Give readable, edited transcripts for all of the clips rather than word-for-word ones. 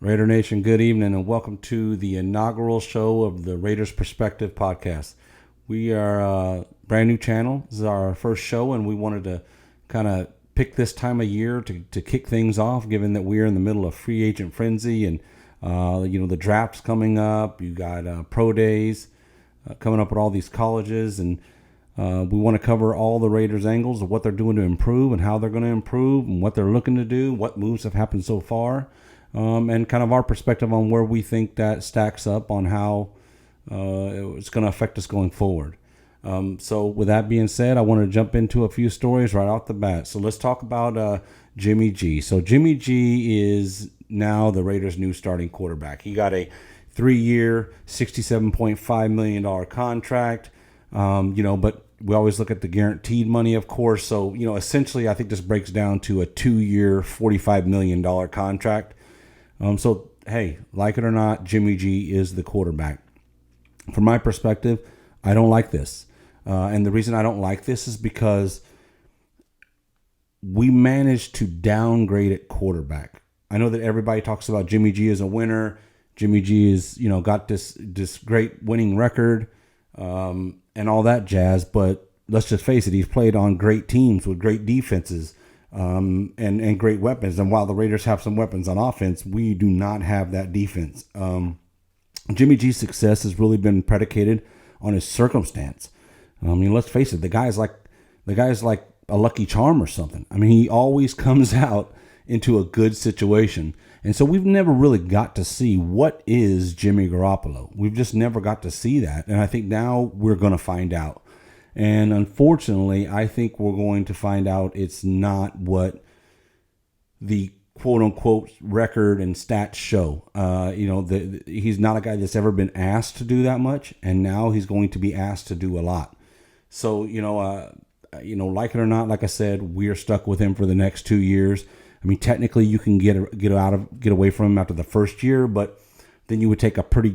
Raider Nation, good evening and welcome to the inaugural show of the Raiders Perspective podcast. We are a brand new channel. This is our first show, and we wanted to kind of pick this time of year to kick things off, given that we're in the middle of free agent frenzy and the draft's coming up. You got pro days coming up at all these colleges, and we want to cover all the Raiders angles of what they're doing to improve and how they're going to improve and what they're looking to do, what moves have happened so far. And kind of our perspective on where we think that stacks up on how it's going to affect us going forward. So with that being said, I want to jump into a few stories right off the bat. So let's talk about Jimmy G. So Jimmy G is now the Raiders' new starting quarterback. He got a 3-year, $67.5 million contract, but we always look at the guaranteed money, of course. So, essentially, I think this breaks down to a 2-year, $45 million contract. So, hey, like it or not, Jimmy G is the quarterback. From my perspective, I don't like this. And the reason I don't like this is because we managed to downgrade at quarterback. I know that everybody talks about Jimmy G as a winner. Jimmy G is, got this great winning record and all that jazz. But let's just face it, he's played on great teams with great defenses. And great weapons. And while the Raiders have some weapons on offense, we do not have that defense. Jimmy G's success has really been predicated on his circumstance. Let's face it, the guy's like a lucky charm or something. He always comes out into a good situation. And so we've never really got to see what is Jimmy Garoppolo. We've just never got to see that. And I think now we're going to find out. And unfortunately, I think we're going to find out it's not what the quote-unquote record and stats show. He's not a guy that's ever been asked to do that much, and now he's going to be asked to do a lot. So, like it or not, like I said, we are stuck with him for the next 2 years. Technically, you can get away from him after the first year, but then you would take a pretty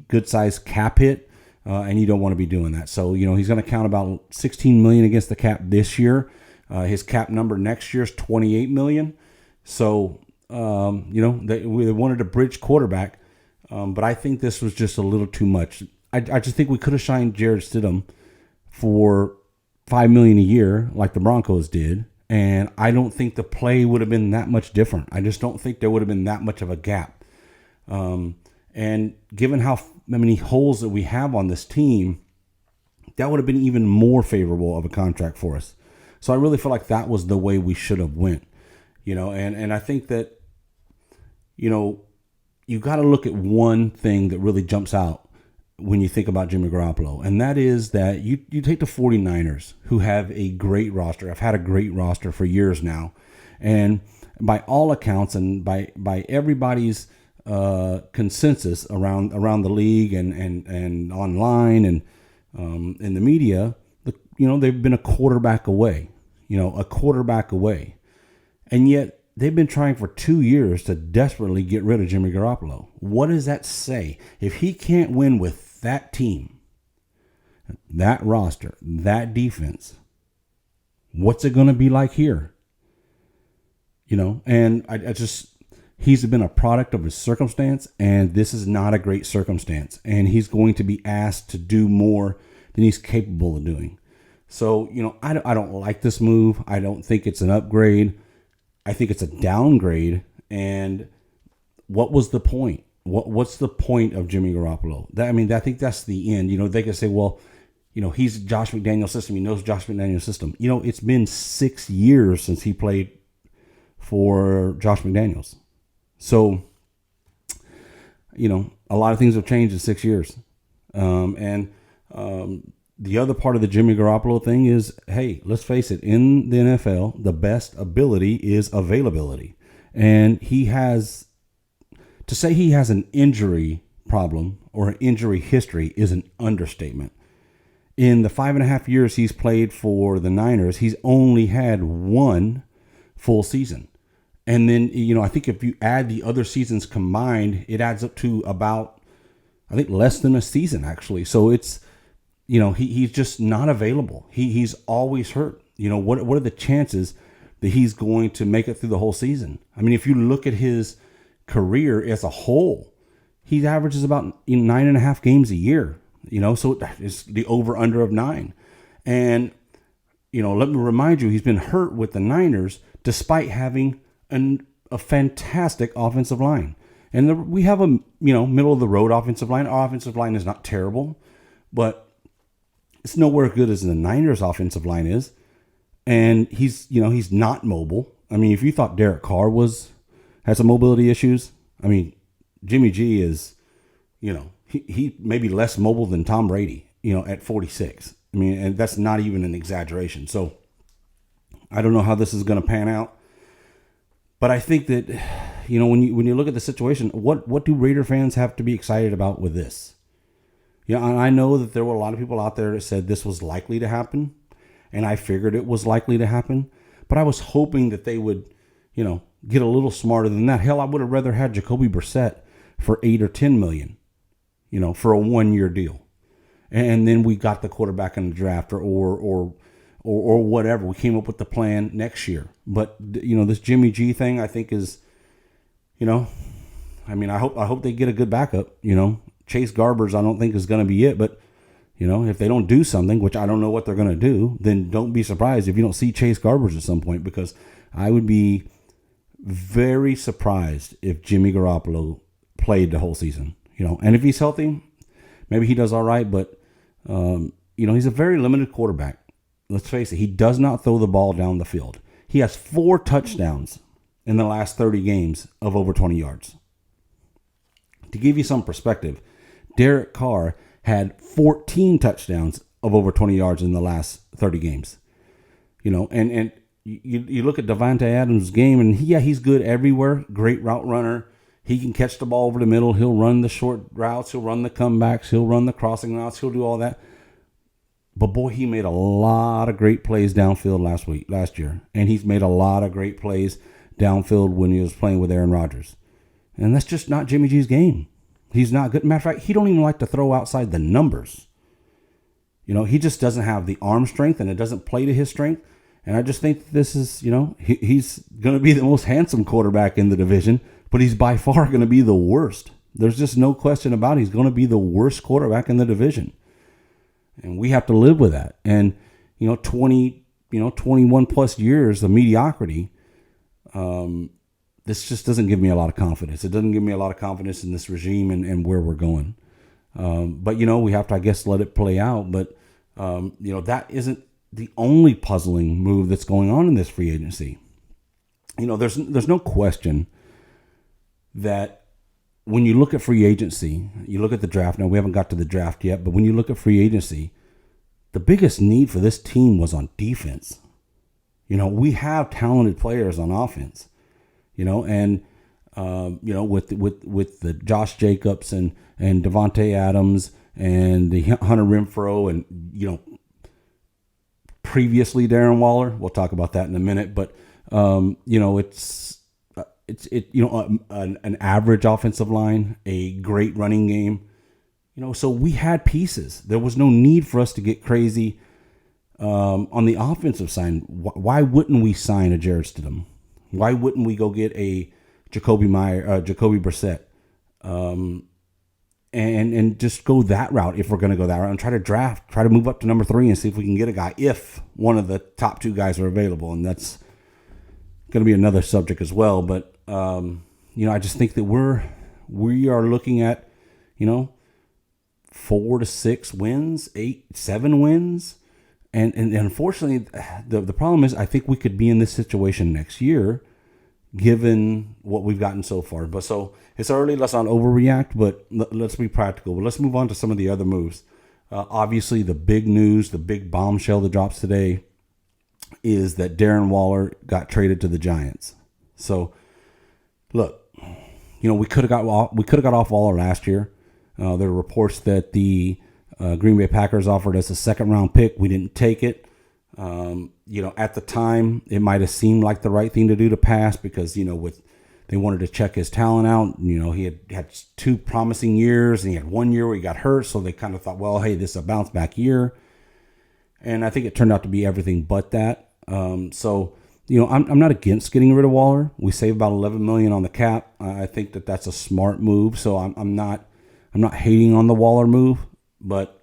good-sized cap hit. And you don't want to be doing that. So, he's going to count about $16 million against the cap this year. His cap number next year is $28 million. So, they wanted a bridge quarterback. But I think this was just a little too much. I just think we could have signed Jarrett Stidham for $5 million a year like the Broncos did. And I don't think the play would have been that much different. I just don't think there would have been that much of a gap. And given how many holes that we have on this team, that would have been even more favorable of a contract for us. So I really feel like that was the way we should have went, and I think that, you got to look at one thing that really jumps out when you think about Jimmy Garoppolo. And that is that you take the 49ers, who have a great roster. I've had a great roster for years now. And by all accounts and by everybody's consensus around the league and online and in the media, they've been a quarterback away, and yet they've been trying for 2 years to desperately get rid of Jimmy Garoppolo. What does that say? If he can't win with that team, that roster, that defense, what's it going to be like here? And I just. He's been a product of his circumstance, and this is not a great circumstance. And he's going to be asked to do more than he's capable of doing. So, I don't like this move. I don't think it's an upgrade. I think it's a downgrade. And what was the point? What's the point of Jimmy Garoppolo? I think that's the end. They could say, well, he's Josh McDaniel's system. He knows Josh McDaniel's system. It's been 6 years since he played for Josh McDaniels. So, a lot of things have changed in 6 years. The other part of the Jimmy Garoppolo thing is, hey, let's face it, in the NFL, the best ability is availability. And to say he has an injury problem or an injury history is an understatement. In the 5.5 years he's played for the Niners, he's only had one full season. And then, I think if you add the other seasons combined, it adds up to about, less than a season, actually. So it's, he's just not available. He's always hurt. What are the chances that he's going to make it through the whole season? If you look at his career as a whole, he averages about 9.5 games a year. So it's the over under of 9. And let me remind you, he's been hurt with the Niners despite having a fantastic offensive line. And we have a middle of the road offensive line. Our offensive line is not terrible, but it's nowhere as good as the Niners offensive line is. And he's not mobile. I mean, if you thought Derek Carr had some mobility issues, I mean, Jimmy G is, he may be less mobile than Tom Brady, at 46. I mean, and that's not even an exaggeration. So I don't know how this is going to pan out. But I think that, when you look at the situation, what do Raider fans have to be excited about with this? And I know that there were a lot of people out there that said this was likely to happen, and I figured it was likely to happen. But I was hoping that they would, get a little smarter than that. Hell, I would have rather had Jacoby Brissett for $8 or $10 million, for a 1-year deal, and then we got the quarterback in the draft or whatever. We came up with the plan next year. But this Jimmy G thing, I think is, I mean, I hope they get a good backup. Chase Garbers, I don't think is going to be it. But if they don't do something, which I don't know what they're going to do, then don't be surprised if you don't see Chase Garbers at some point, because I would be very surprised if Jimmy Garoppolo played the whole season. And if he's healthy, maybe he does all right. But he's a very limited quarterback. Let's face it, he does not throw the ball down the field. He has 4 touchdowns in the last 30 games of over 20 yards. To give you some perspective, Derek Carr had 14 touchdowns of over 20 yards in the last 30 games. And you look at Davante Adams' game, and he's good everywhere. Great route runner. He can catch the ball over the middle. He'll run the short routes. He'll run the comebacks. He'll run the crossing routes. He'll do all that. But boy, he made a lot of great plays downfield last year. And he's made a lot of great plays downfield when he was playing with Aaron Rodgers. And that's just not Jimmy G's game. He's not good. Matter of fact, he don't even like to throw outside the numbers. He just doesn't have the arm strength, and it doesn't play to his strength. And I just think this is, he's going to be the most handsome quarterback in the division, but he's by far going to be the worst. There's just no question about it. He's going to be the worst quarterback in the division. And we have to live with that. And, 21 plus years of mediocrity, this just doesn't give me a lot of confidence. It doesn't give me a lot of confidence in this regime and where we're going. But, we have to, I guess, let it play out. But, that isn't the only puzzling move that's going on in this free agency. There's no question that when you look at free agency, you look at the draft. Now, we haven't got to the draft yet, but when you look at free agency, the biggest need for this team was on defense. We have talented players on offense, and with the Josh Jacobs and Davante Adams and the Hunter Renfrow and, previously Darren Waller. We'll talk about that in a minute, but an average offensive line, a great running game. So we had pieces. There was no need for us to get crazy on the offensive side. Why wouldn't we sign a Jarrett Stidham? Why wouldn't we go get a Jacoby Brissett? And just go that route if we're going to go that route, and try to move up to number 3 and see if we can get a guy if one of the top 2 guys are available. And that's going to be another subject as well. But, I just think that we are looking at, 4 to 6 wins, 7 wins. And unfortunately, the problem is I think we could be in this situation next year, given what we've gotten so far. But so it's early. Let's not overreact, but let's be practical. But let's move on to some of the other moves. Obviously, the big news, the big bombshell that drops today is that Darren Waller got traded to the Giants. So, look, we could have got off Waller last year. There are reports that the Green Bay Packers offered us a 2nd-round pick. We didn't take it. At the time, it might have seemed like the right thing to do to pass because, they wanted to check his talent out. He had 2 promising years, and he had 1 year where he got hurt. So they kind of thought, well, hey, this is a bounce back year. And I think it turned out to be everything but that. So, I'm not against getting rid of Waller. We save about $11 million on the cap. I think that that's a smart move. So I'm not hating on the Waller move, but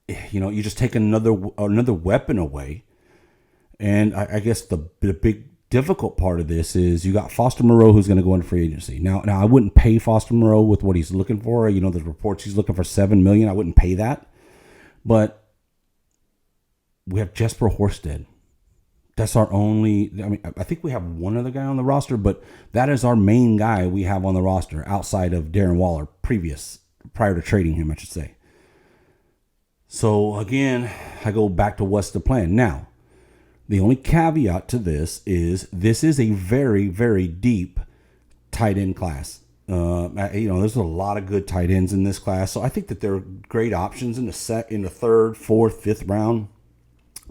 you just take another weapon away. And I guess the big difficult part of this is you got Foster Moreau, who's going to go into free agency. Now I wouldn't pay Foster Moreau with what he's looking for. The reports he's looking for $7 million. I wouldn't pay that. But we have Jesper Horsted. That's our only. I think we have one other guy on the roster, but that is our main guy we have on the roster outside of Darren Waller, prior to trading him, I should say. So again, I go back to what's the plan. Now, the only caveat to this is a very, very deep tight end class. There's a lot of good tight ends in this class, so I think that there are great options in the third, fourth, fifth round.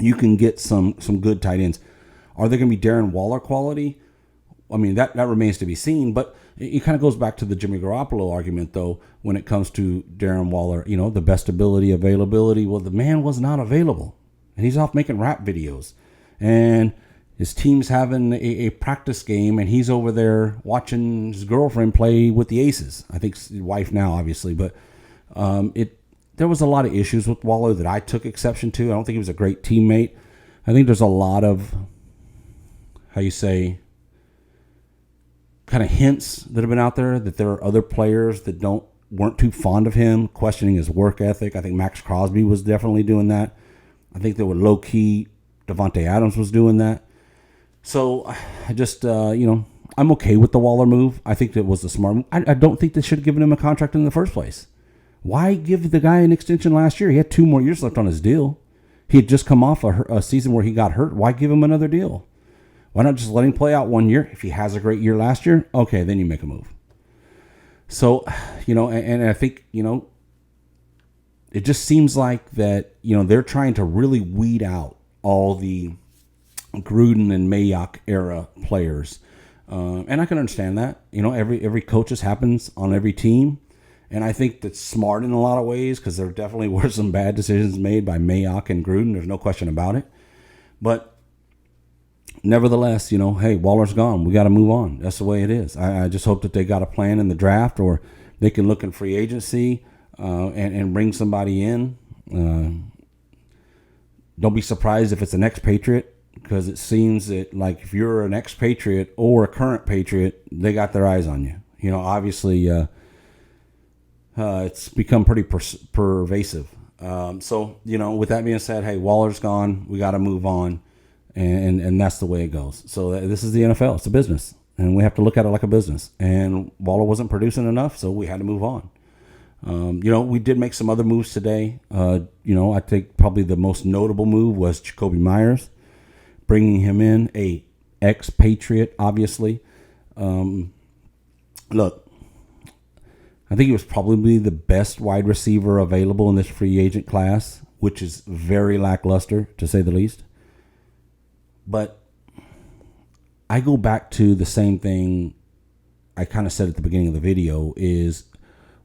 You can get some good tight ends. Are they going to be Darren Waller quality? I mean, that remains to be seen, but it kind of goes back to the Jimmy Garoppolo argument, though, when it comes to Darren Waller, the best availability. Well, the man was not available, and he's off making rap videos, and his team's having a practice game, and he's over there watching his girlfriend play with the Aces. I think his wife now, obviously, but there was a lot of issues with Waller that I took exception to. I don't think he was a great teammate. I think there's a lot of, kind of hints that have been out there that there are other players that weren't too fond of him, questioning his work ethic. I think Max Crosby was definitely doing that. I think there were low-key Davante Adams was doing that. So I just, I'm okay with the Waller move. I think it was a smart move. I don't think they should have given him a contract in the first place. Why give the guy an extension last year? He had 2 more years left on his deal. He had just come off a season where he got hurt. Why give him another deal? Why not just let him play out 1 year? If he has a great year last year, okay, then you make a move. So, and I think, it just seems like that, they're trying to really weed out all the Gruden and Mayock era players. And I can understand that. Every coaches happens on every team. And I think that's smart in a lot of ways because there definitely were some bad decisions made by Mayock and Gruden. There's no question about it. But nevertheless, hey, Waller's gone. We got to move on. That's the way it is. I just hope that they got a plan in the draft or they can look in free agency and bring somebody in. Don't be surprised if it's an ex-Patriot because it seems that, like, if you're an ex-Patriot or a current Patriot, they got their eyes on you. Obviously, it's become pretty pervasive. So, with that being said, hey, Waller's gone. We got to move on. And that's the way it goes. So this is the NFL. It's a business. And we have to look at it like a business. And Waller wasn't producing enough, so we had to move on. We did make some other moves today. I think probably the most notable move was Jakobi Meyers, bringing him in, a ex-Patriot, obviously. Look, I think he was probably the best wide receiver available in this free agent class, which is very lackluster, to say the least. But I go back to the same thing I kind of said at the beginning of the video is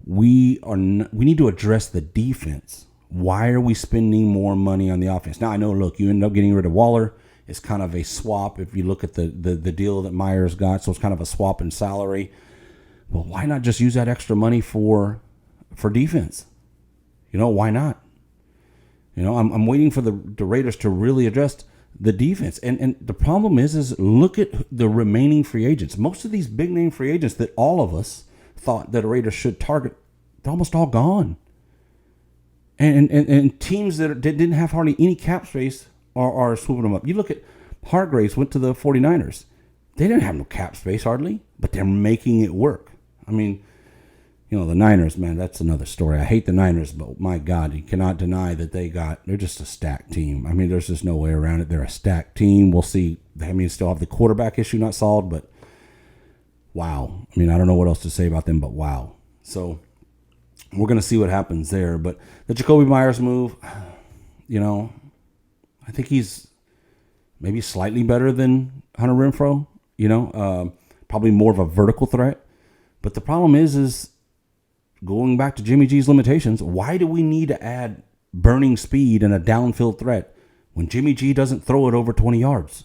we need to address the defense. Why are we spending more money on the offense? Now, I know, look, you end up getting rid of Waller. It's kind of a swap if you look at the deal that Myers got. So it's kind of a swap in salary. Well, why not just use that extra money for defense? Why not? I'm waiting for the Raiders to really address the defense. And the problem is look at the remaining free agents. Most of these big name free agents that all of us thought that the Raiders should target, they're almost all gone. And teams that didn't have hardly any cap space are swooping them up. You look at Hargraves went to the 49ers. They didn't have no cap space hardly, but they're making it work. I mean, the Niners, man, that's another story. I hate the Niners, but my God, you cannot deny that they're just a stacked team. I mean, there's just no way around it. They're a stacked team. We'll see. I mean, still have the quarterback issue not solved, but wow. I mean, I don't know what else to say about them, but wow. So we're going to see what happens there. But the Jakobi Meyers move, I think he's maybe slightly better than Hunter Renfrow, probably more of a vertical threat. But the problem is going back to Jimmy G's limitations, why do we need to add burning speed and a downfield threat when Jimmy G doesn't throw it over 20 yards?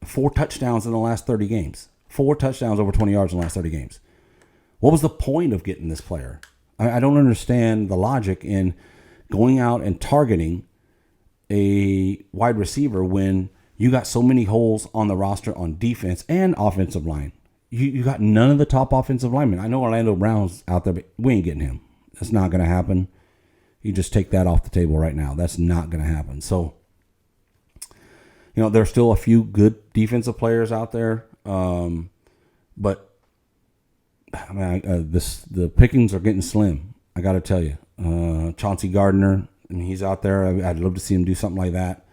4 touchdowns in the last 30 games. 4 touchdowns over 20 yards in the last 30 games. What was the point of getting this player? I don't understand the logic in going out and targeting a wide receiver when you got so many holes on the roster on defense and offensive line. You got none of the top offensive linemen. I know Orlando Brown's out there, but we ain't getting him. That's not going to happen. You just take that off the table right now. That's not going to happen. So, there's still a few good defensive players out there, but I mean, the pickings are getting slim. I got to tell you, Chauncey Gardner, I mean, he's out there. I'd love to see him do something like that,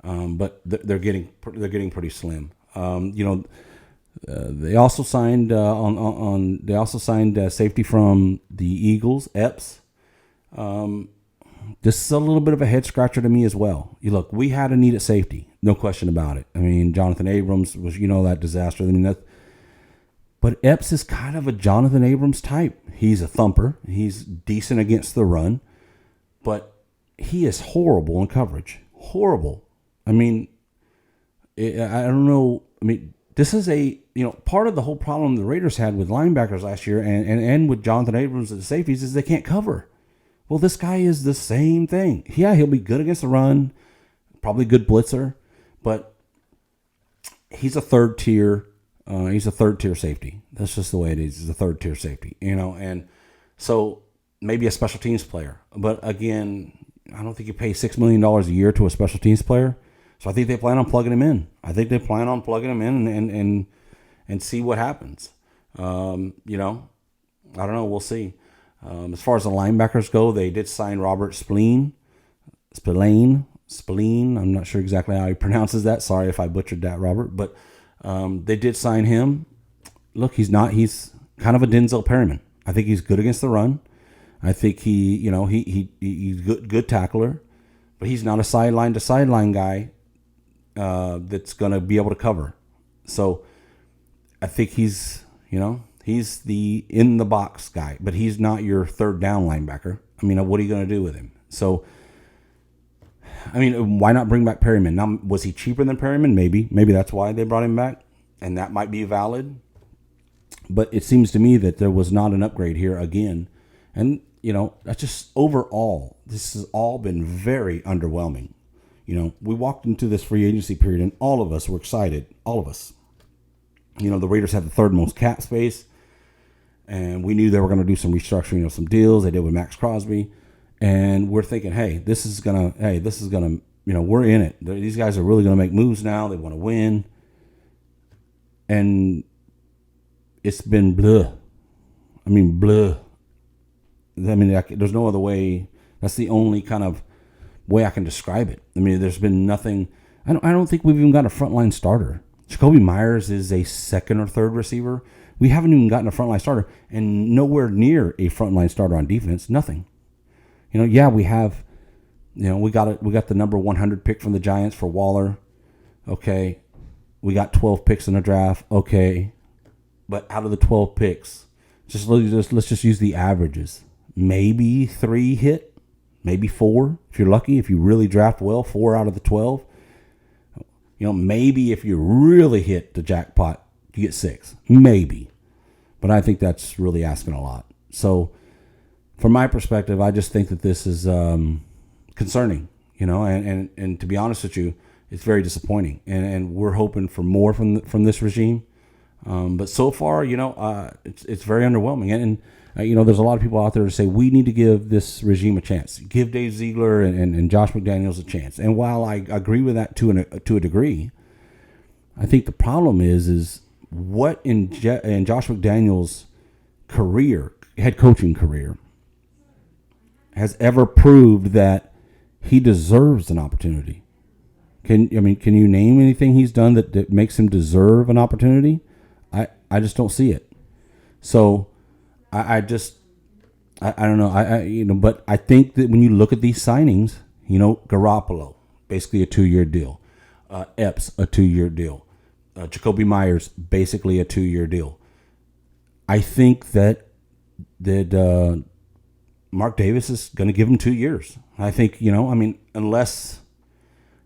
but they're getting pretty slim. They also signed safety from the Eagles, Epps. This is a little bit of a head scratcher to me as well. Look, we had a need at safety, no question about it. I mean, Jonathan Abrams was, that disaster. I mean, but Epps is kind of a Jonathan Abrams type. He's a thumper. He's decent against the run, but he is horrible in coverage. Horrible. I mean, I don't know. I mean, this is part of the whole problem the Raiders had with linebackers last year and with Jonathan Abrams at the safeties is they can't cover. Well, this guy is the same thing. Yeah, he'll be good against the run, probably good blitzer, but he's a third tier. He's a third tier safety. That's just the way it is. He's a third tier safety, and so maybe a special teams player. But again, I don't think you pay $6 million a year to a special teams player. So I think they plan on plugging him in. I and see what happens. I don't know. We'll see. As far as the linebackers go, they did sign Robert Spillane. I'm not sure exactly how he pronounces that. Sorry if I butchered that, Robert. But they did sign him. Look, he's kind of a Denzel Perryman. I think he's good against the run. I think he's good tackler, but he's not a sideline to sideline guy that's going to be able to cover. So I think he's the in the box guy, but he's not your third down linebacker. I mean, what are you going to do with him? So, I mean, why not bring back Perryman? Now, was he cheaper than Perryman? Maybe that's why they brought him back, and that might be valid. But it seems to me that there was not an upgrade here again. And, that's just overall, this has all been very underwhelming. We walked into this free agency period and all of us were excited. All of us. The Raiders had the third most cap space. And we knew they were going to do some restructuring of some deals. They did with Max Crosby. And we're thinking, hey, this is going to, we're in it. These guys are really going to make moves now. They want to win. And it's been blah. I mean, blah. I mean, there's no other way. That's the only kind of way I can describe it. I mean, there's been nothing. I don't think we've even got a frontline starter. Jacoby Myers is a second or third receiver. We haven't even gotten a frontline starter, and nowhere near a frontline starter on defense. Nothing. Yeah, we have. We got the number 100 pick from the Giants for Waller. Okay, we got 12 picks in the draft. Okay, but out of the 12 picks, let's just use the averages. Maybe 3 hit, maybe 4 if you're lucky. If you really draft well, 4 out of the 12. Maybe if you really hit the jackpot, you get 6. Maybe. But I think that's really asking a lot. So from my perspective, I just think that this is concerning, and to be honest with you, it's very disappointing. And we're hoping for more from this regime. But so far, it's very underwhelming. And there's a lot of people out there to say we need to give this regime a chance. Give Dave Ziegler and Josh McDaniels a chance. And while I agree with that to a degree, I think the problem is what in Josh McDaniels' career, head coaching career, has ever proved that he deserves an opportunity. Can you name anything he's done that makes him deserve an opportunity? I just don't see it. So I don't know. But I think that when you look at these signings, Garoppolo, basically a 2-year deal. Epps, a 2-year deal. Jacoby Myers, basically a 2-year deal. I think that Mark Davis is going to give him 2 years. I think, unless,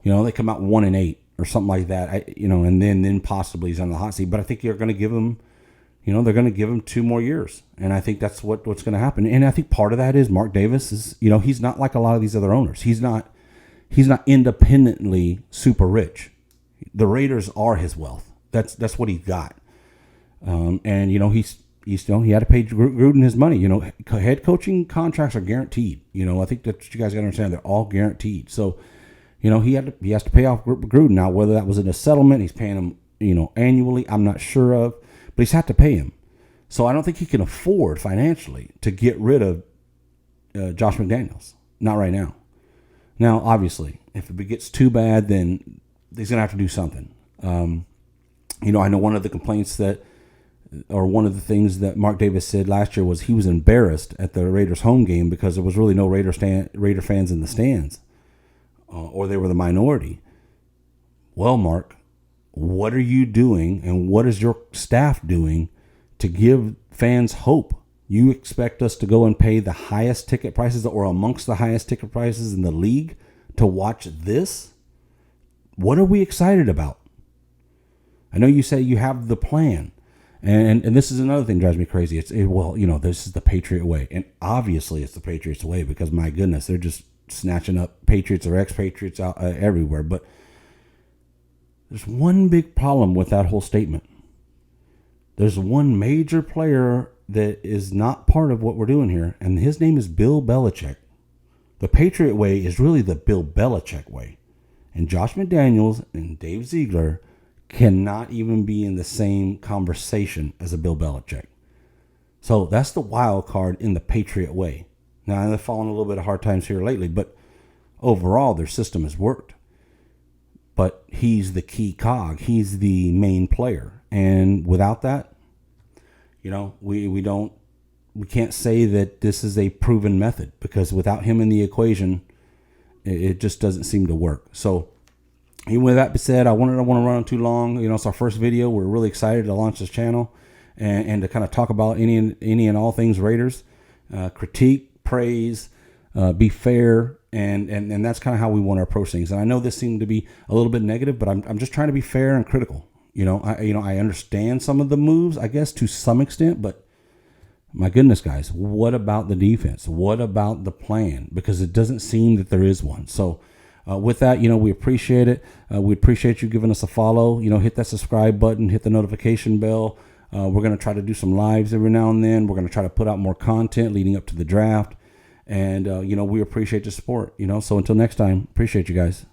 they come out 1-8 or something like that. And then possibly he's on the hot seat. But I think you're going to give him, they're going to give him 2 more years, and I think that's what's going to happen. And I think part of that is Mark Davis is, he's not like a lot of these other owners. He's not independently super rich. The Raiders are his wealth. That's what he got. And he had to pay Gruden his money. Head coaching contracts are guaranteed. I think that you guys got to understand they're all guaranteed. So, he has to pay off Gruden. Now, whether that was in a settlement, he's paying him, annually, I'm not sure of, but he's had to pay him. So I don't think he can afford financially to get rid of Josh McDaniels. Not right now. Now, obviously, if it gets too bad, then he's going to have to do something. I know one of the complaints one of the things that Mark Davis said last year was he was embarrassed at the Raiders home game because there was really no Raider fans in the stands, or they were the minority. Well, Mark, what are you doing and what is your staff doing to give fans hope? You expect us to go and pay the highest ticket prices or amongst the highest ticket prices in the league to watch this? What are we excited about? I know you say you have the plan. And this is another thing that drives me crazy. This is the Patriot way. And obviously it's the Patriots way because, my goodness, they're just snatching up Patriots or ex-Patriots out everywhere. But there's one big problem with that whole statement. There's one major player that is not part of what we're doing here, and his name is Bill Belichick. The Patriot way is really the Bill Belichick way. And Josh McDaniels and Dave Ziegler cannot even be in the same conversation as a Bill Belichick. So that's the wild card in the Patriot way. Now, they're falling a little bit of hard times here lately, but overall, their system has worked. But he's the key cog. He's the main player. And without that, we can't say that this is a proven method, because without him in the equation, it just doesn't seem to work. So, even with that said, I don't want to run on too long. It's our first video. We're really excited to launch this channel and to kind of talk about any and all things Raiders, critique, praise, be fair, and that's kind of how we want to approach things. And I know this seemed to be a little bit negative, but I'm just trying to be fair and critical. I understand some of the moves, I guess, to some extent, but my goodness, guys, what about the defense? What about the plan? Because it doesn't seem that there is one. So, with that, we appreciate it. We appreciate you giving us a follow. Hit that subscribe button, hit the notification bell. We're going to try to do some lives every now and then. We're going to try to put out more content leading up to the draft. And, we appreciate the support, So until next time, appreciate you guys.